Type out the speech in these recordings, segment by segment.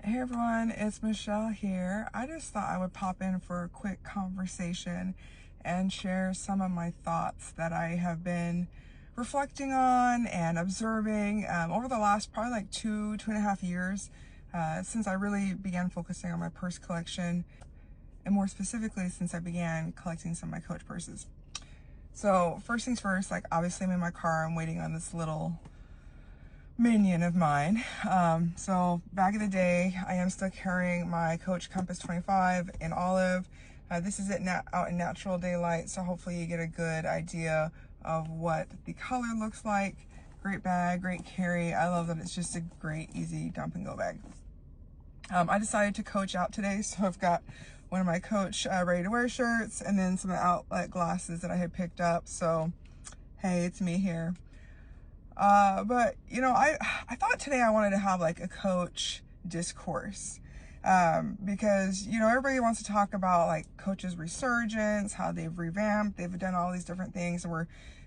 Hey everyone, it's Michelle here. I just thought I would pop in for a quick conversation and share some of my thoughts that I have been reflecting on and observing over the last probably like two and a half years since I really began focusing on my purse collection, and more specifically since I began collecting some of my Coach purses. So first things first, like obviously I'm in my car, I'm waiting on this little minion of mine. So back in the day, I am still carrying my Coach Compass 25 in olive. This is out in natural daylight, so hopefully you get a good idea of what the color looks like. Great bag, great carry. I love that it's just a great, easy dump and go bag. I decided to Coach out today, so I've got one of my Coach ready to wear shirts and then some outlet glasses that I had picked up. So hey, it's me here. But you know, I thought today I wanted to have like a Coach discourse, because you know, everybody wants to talk about like Coach's resurgence, how they've revamped, they've done all these different things, and we're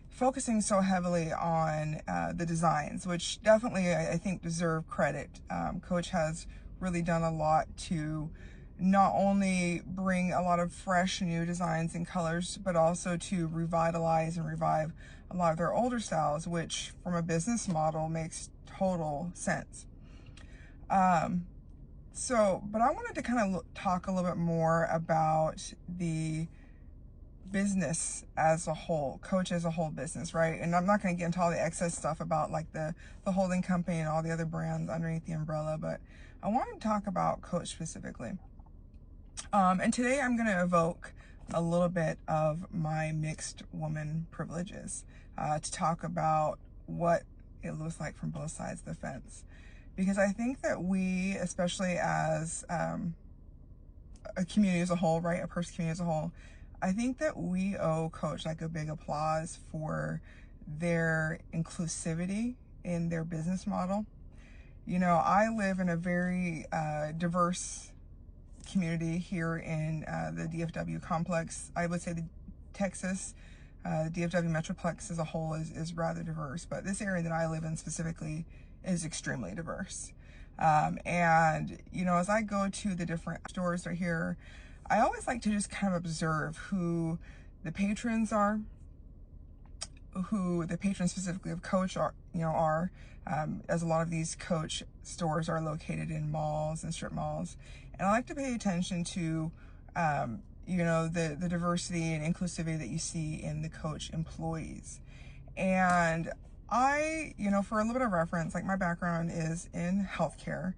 focusing so heavily on the designs, which definitely I think deserve credit. Coach has really done a lot to not only bring a lot of fresh new designs and colors, but also to revitalize and revive a lot of their older styles, which from a business model makes total sense. But I wanted to kind of talk a little bit more about the business as a whole, Coach as a whole business, right? And I'm not going to get into all the excess stuff about like the holding company and all the other brands underneath the umbrella, but I wanted to talk about Coach specifically. And today I'm going to evoke a little bit of my mixed woman privileges to talk about what it looks like from both sides of the fence. Because I think that we, especially as a community as a whole, right, a purse community as a whole, I think that we owe Coach like a big applause for their inclusivity in their business model. You know, I live in a very diverse community here in the DFW complex. I would say the Texas, the DFW Metroplex as a whole is rather diverse, but this area that I live in specifically is extremely diverse. And, you know, as I go to the different stores that are here, I always like to just kind of observe who the patrons are, who the patrons specifically of Coach are, as a lot of these Coach stores are located in malls and strip malls. And I like to pay attention to, the diversity and inclusivity that you see in the Coach employees. And for a little bit of reference, like my background is in healthcare.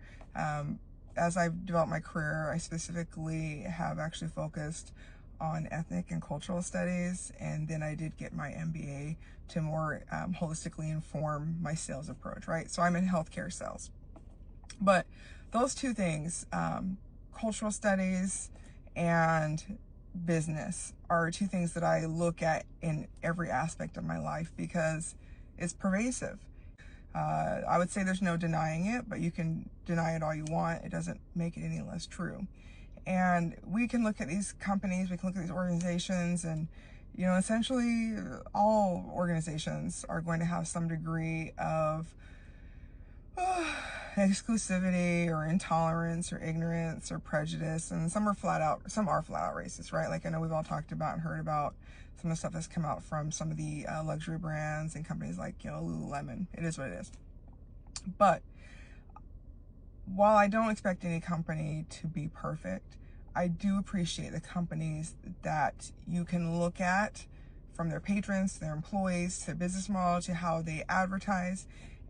As I've developed my career, I specifically have actually focused on ethnic and cultural studies, and then I did get my MBA to more holistically inform my sales approach, right? So I'm in healthcare sales. But those two things, cultural studies and business, are two things that I look at in every aspect of my life because it's pervasive. I would say there's no denying it, but you can deny it all you want. It doesn't make it any less true. And we can look at these companies, we can look at these organizations, and, you know, essentially all organizations are going to have some degree of exclusivity or intolerance or ignorance or prejudice, and some are flat out racist, right? Like I know we've all talked about and heard about some of the stuff that's come out from some of the luxury brands and companies like, you know, Lululemon. It is what it is. But while I don't expect any company to be perfect, I do appreciate the companies that you can look at, from their patrons to their employees to business model to how they advertise.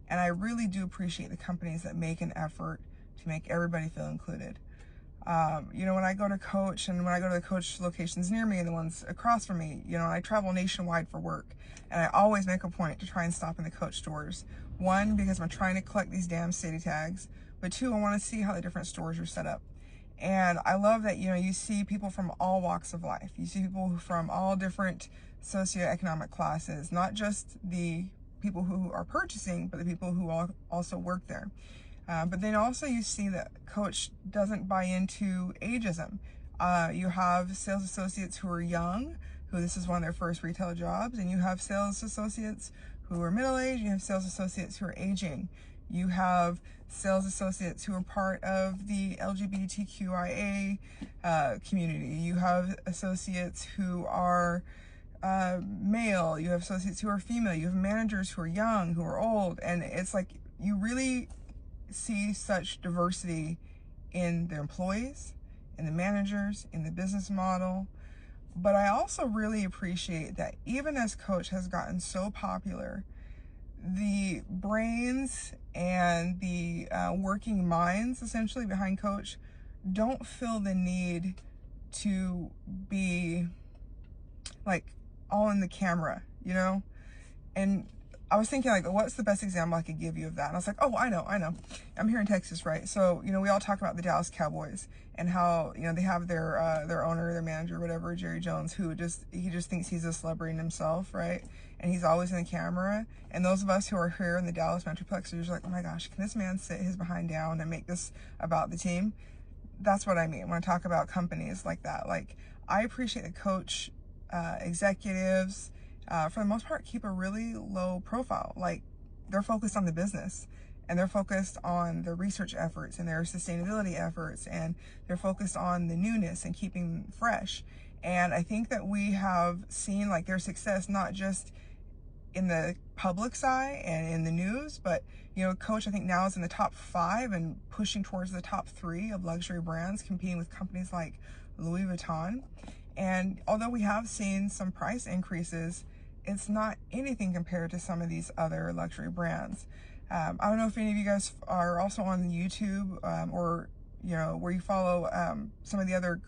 And I really do appreciate the companies that make an effort to make everybody feel included. When I go to Coach and when I go to the Coach locations near me and the ones across from me, you know, I travel nationwide for work, and I always make a point to try and stop in the Coach stores. One, because I'm trying to collect these damn city tags, but two, I want to see how the different stores are set up. And I love that, you know, you see people from all walks of life. You see people from all different socioeconomic classes, not just the people who are purchasing, but the people who also work there. But then also you see that Coach doesn't buy into ageism. You have sales associates who are young, who this is one of their first retail jobs, and you have sales associates who are middle-aged, you have sales associates who are aging. You have sales associates who are part of the LGBTQIA community. You have associates who are male. You have associates who are female. You have managers who are young, who are old. And it's like you really see such diversity in the employees, in the managers, in the business model. But I also really appreciate that even as Coach has gotten so popular, the brains and the working minds essentially behind Coach don't feel the need to be like all in the camera, you know? And I was thinking, like, what's the best example I could give you of that? And I was like, oh, I know. I'm here in Texas, right? So, you know, we all talk about the Dallas Cowboys and how, you know, they have their owner, their manager, whatever, Jerry Jones, who he just thinks he's a celebrity in himself, right? And he's always in the camera. And those of us who are here in the Dallas Metroplex are just like, oh my gosh, can this man sit his behind down and make this about the team? That's what I mean when I talk about companies like that. Like, I appreciate the Coach executives, for the most part, keep a really low profile. Like, they're focused on the business, and they're focused on their research efforts and their sustainability efforts, and they're focused on the newness and keeping fresh. And I think that we have seen like their success, not just in the public's eye and in the news, but you know, Coach I think now is in the top 5 and pushing towards the top 3 of luxury brands, competing with companies like Louis Vuitton. And although we have seen some price increases, it's not anything compared to some of these other luxury brands. I don't know if any of you guys are also on YouTube or, you know, where you follow some of the other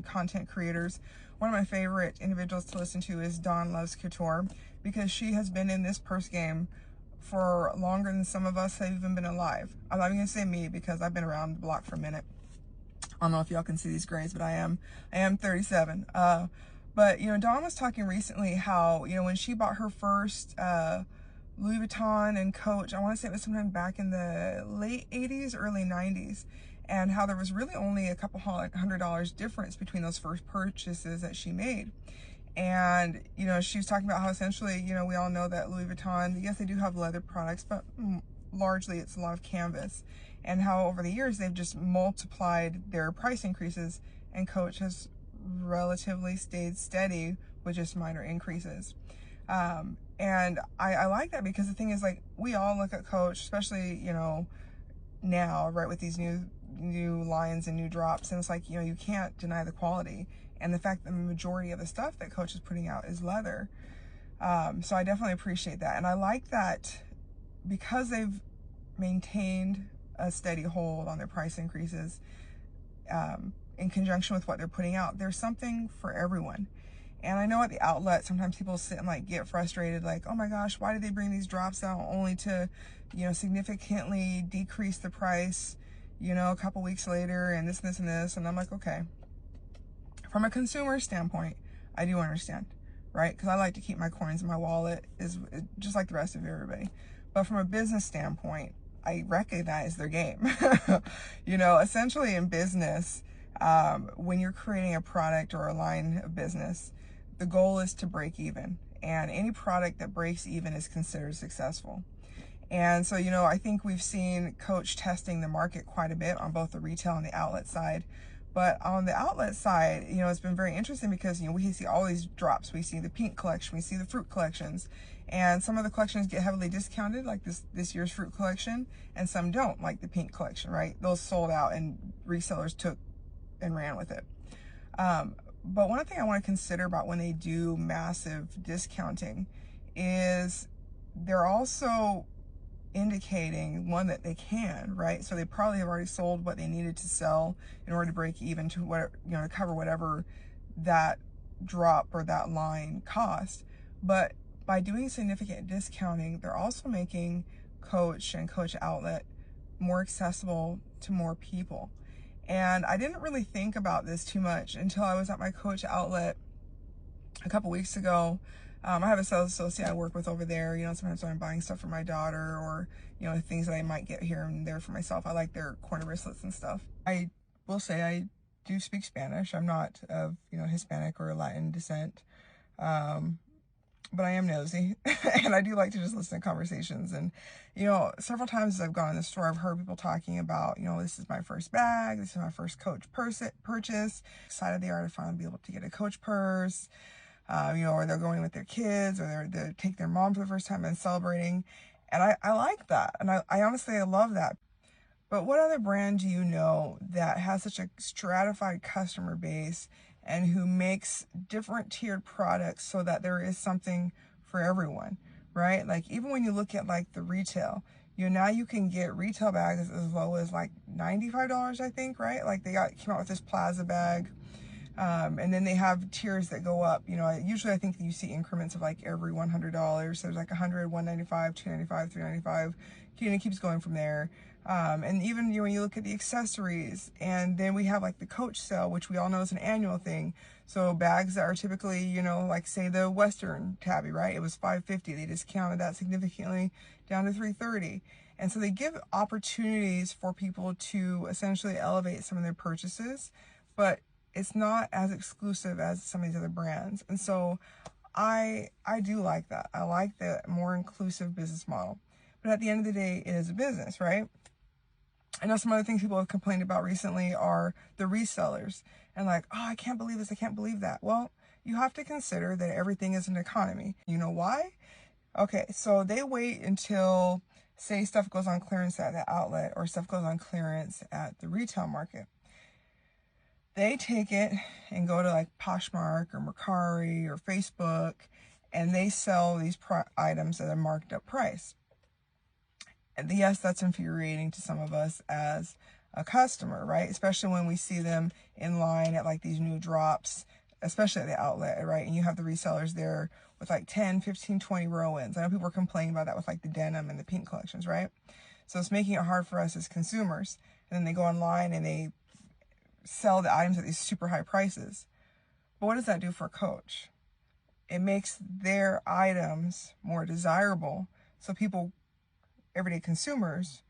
content creators. One of my favorite individuals to listen to is Dawn Loves Couture, because she has been in this purse game for longer than some of us have even been alive. I'm not even gonna say me because I've been around the block for a minute. I don't know if y'all can see these grays, but I am 37. But you know, Dawn was talking recently how, you know, when she bought her first Louis Vuitton and Coach, I want to say it was sometime back in the late 80s, early 90s, and how there was really only a couple $100 difference between those first purchases that she made. And, you know, she was talking about how essentially, you know, we all know that Louis Vuitton, yes, they do have leather products, but largely it's a lot of canvas. And how over the years they've just multiplied their price increases, and Coach has relatively stayed steady with just minor increases. And I like that, because the thing is, like, we all look at Coach, especially, you know, now, right, with these new lines and new drops, and it's like, you know, you can't deny the quality and the fact that the majority of the stuff that Coach is putting out is leather. So I definitely appreciate that, and I like that because they've maintained a steady hold on their price increases in conjunction with what they're putting out. There's something for everyone. And I know at the outlet, sometimes people sit and like get frustrated, like, oh my gosh, why did they bring these drops out only to, you know, significantly decrease the price, you know, a couple weeks later, and this and this and this. And I'm like, okay, from a consumer standpoint, I do understand, right? Because I like to keep my coins in my wallet, is just like the rest of everybody. But from a business standpoint, I recognize their game. You know, essentially in business, when you're creating a product or a line of business, the goal is to break even. And any product that breaks even is considered successful. And so, you know, I think we've seen Coach testing the market quite a bit on both the retail and the outlet side. But on the outlet side, you know, it's been very interesting because, you know, we see all these drops. We see the pink collection, we see the fruit collections, and some of the collections get heavily discounted, like this year's fruit collection, and some don't, like the pink collection, right? Those sold out and resellers took and ran with it. But one thing I want to consider about when they do massive discounting is they're also indicating, one, that they can, right? So they probably have already sold what they needed to sell in order to break even to what, you know, to cover whatever that drop or that line cost. But by doing significant discounting, they're also making Coach and Coach Outlet more accessible to more people. And I didn't really think about this too much until I was at my Coach Outlet a couple weeks ago. I have a sales associate I work with over there. You know, sometimes when I'm buying stuff for my daughter, or, you know, things that I might get here and there for myself, I like their corner wristlets and stuff. I will say I do speak Spanish. I'm not of, you know, Hispanic or Latin descent. but I am nosy and I do like to just listen to conversations. And, several times as I've gone in the store, I've heard people talking about, this is my first bag, this is my first Coach purchase. Excited they are to finally be able to get a Coach purse, or they're going with their kids, or they take their mom for the first time and celebrating. And I like that. And I honestly, I love that. But what other brand do you know that has such a stratified customer base and who makes different tiered products so that there is something for everyone, right? Like even when you look at like the retail, now you can get retail bags as low as like $95, I think, right? Like came out with this Plaza bag. And then they have tiers that go up. Usually I think you see increments of like every $100. So there's like 100, 195, 295, 395. And it keeps going from there. And even when you look at the accessories, and then we have like the Coach sale, which we all know is an annual thing. So bags that are typically, like say the Western tabby, right? It was $550. They discounted that significantly down to $330. And so they give opportunities for people to essentially elevate some of their purchases, but it's not as exclusive as some of these other brands. And so I do like that. I like the more inclusive business model. But at the end of the day, it is a business, right? I know some other things people have complained about recently are the resellers. And like, oh, I can't believe this, I can't believe that. Well, you have to consider that everything is an economy. You know why? Okay, so they wait until, say, stuff goes on clearance at the outlet or stuff goes on clearance at the retail market. They take it and go to like Poshmark or Mercari or Facebook, and they sell these items at a marked up price. And yes, that's infuriating to some of us as a customer, right? Especially when we see them in line at like these new drops, especially at the outlet, right? And you have the resellers there with like 10, 15, 20 row-ins. I know people are complaining about that with like the denim and the pink collections, right? So it's making it hard for us as consumers. And then they go online and they sell the items at these super high prices. But what does that do for Coach? It makes their items more desirable. So people, everyday consumers,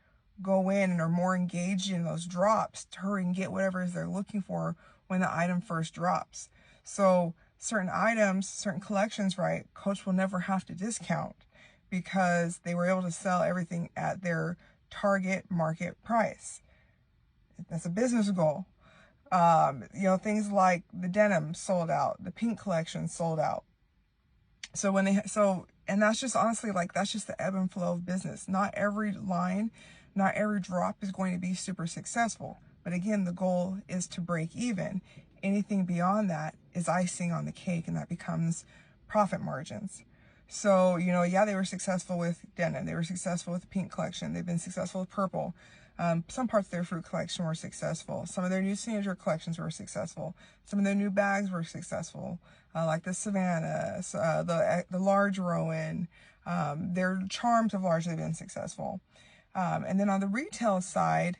go in and are more engaged in those drops to hurry and get whatever it is they're looking for when the item first drops. So certain items, certain collections, right, Coach will never have to discount because they were able to sell everything at their target market price. That's a business goal. Things like the denim sold out, the pink collection sold out. So and that's just honestly, like, that's just the ebb and flow of business. Not every line, not every drop is going to be super successful. But again, the goal is to break even. Anything beyond that is icing on the cake, and that becomes profit margins. So, yeah, they were successful with denim. They were successful with the pink collection. They've been successful with purple. Some parts of their fruit collection were successful. Some of their new signature collections were successful. Some of their new bags were successful, like the Savannah, the large Rowan. Their charms have largely been successful. And then on the retail side,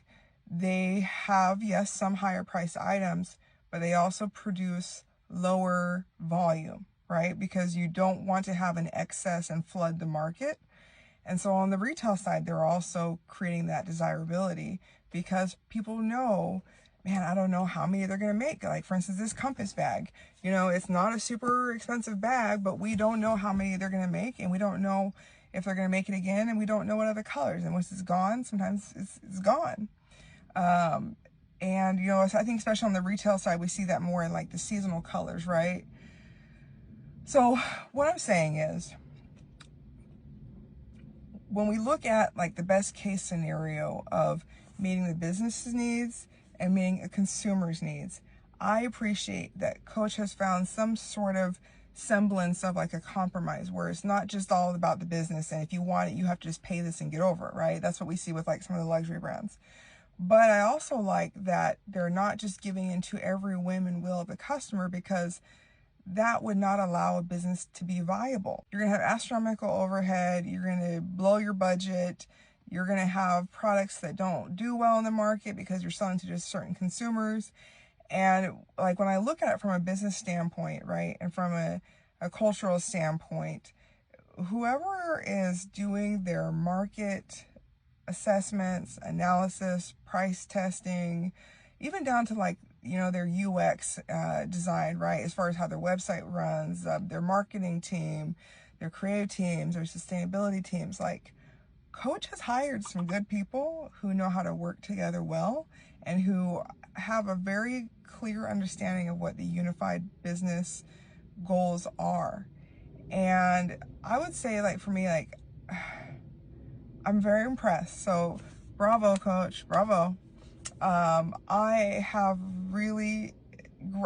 they have, yes, some higher priced items, but they also produce lower volume, right? Because you don't want to have an excess and flood the market. And so on the retail side, they're also creating that desirability because people know, man, I don't know how many they're going to make. Like, for instance, this Compass bag, it's not a super expensive bag, but we don't know how many they're going to make, and we don't know if they're going to make it again, and we don't know what other colors. And once it's gone, sometimes it's gone. And, so I think especially on the retail side, we see that more in like the seasonal colors, right? So what I'm saying is, when we look at like the best case scenario of meeting the business's needs and meeting a consumer's needs, I appreciate that Coach has found some sort of semblance of like a compromise where it's not just all about the business, and if you want it, you have to just pay this and get over it, right? That's what we see with like some of the luxury brands. But I also like that they're not just giving into every whim and will of the customer, because that would not allow a business to be viable. You're going to have astronomical overhead. You're going to blow your budget. You're going to have products that don't do well in the market because you're selling to just certain consumers. And like when I look at it from a business standpoint, right, and from a cultural standpoint, whoever is doing their market assessments, analysis, price testing, even down to like, their UX design, right? As far as how their website runs, their marketing team, their creative teams, their sustainability teams. Like, Coach has hired some good people who know how to work together well and who have a very clear understanding of what the unified business goals are. And I would say, like, for me, like, I'm very impressed. So bravo, Coach, bravo. I have really,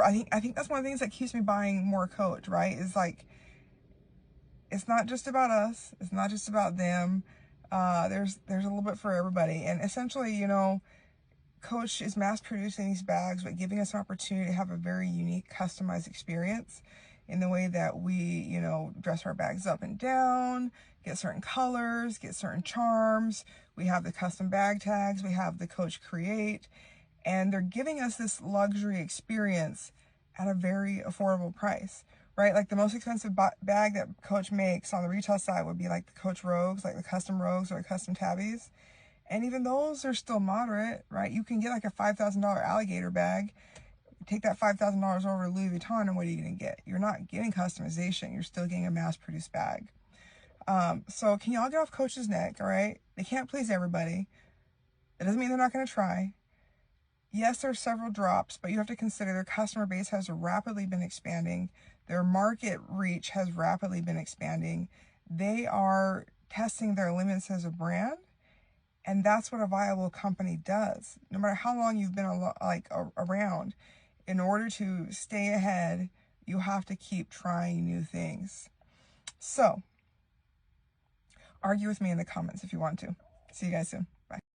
I think that's one of the things that keeps me buying more Coach, right? Is like, it's not just about us. It's not just about them. There's a little bit for everybody. And essentially, you know, Coach is mass producing these bags, but giving us an opportunity to have a very unique, customized experience in the way that we, you know, dress our bags up and down, get certain colors, get certain charms. We have the custom bag tags, we have the Coach Create, and they're giving us this luxury experience at a very affordable price, right? Like the most expensive bag that Coach makes on the retail side would be like the Coach Rogues, like the custom Rogues or the custom Tabbies. And even those are still moderate, right? You can get like a $5,000 alligator bag, take that $5,000 over to Louis Vuitton, and what are you going to get? You're not getting customization. You're still getting a mass-produced bag. So can y'all get off Coach's neck, all right? They can't please everybody. That doesn't mean they're not going to try. Yes, there's several drops, but you have to consider their customer base has rapidly been expanding. Their market reach has rapidly been expanding. They are testing their limits as a brand. And that's what a viable company does. No matter how long you've been around, in order to stay ahead, you have to keep trying new things. So, argue with me in the comments if you want to. See you guys soon. Bye.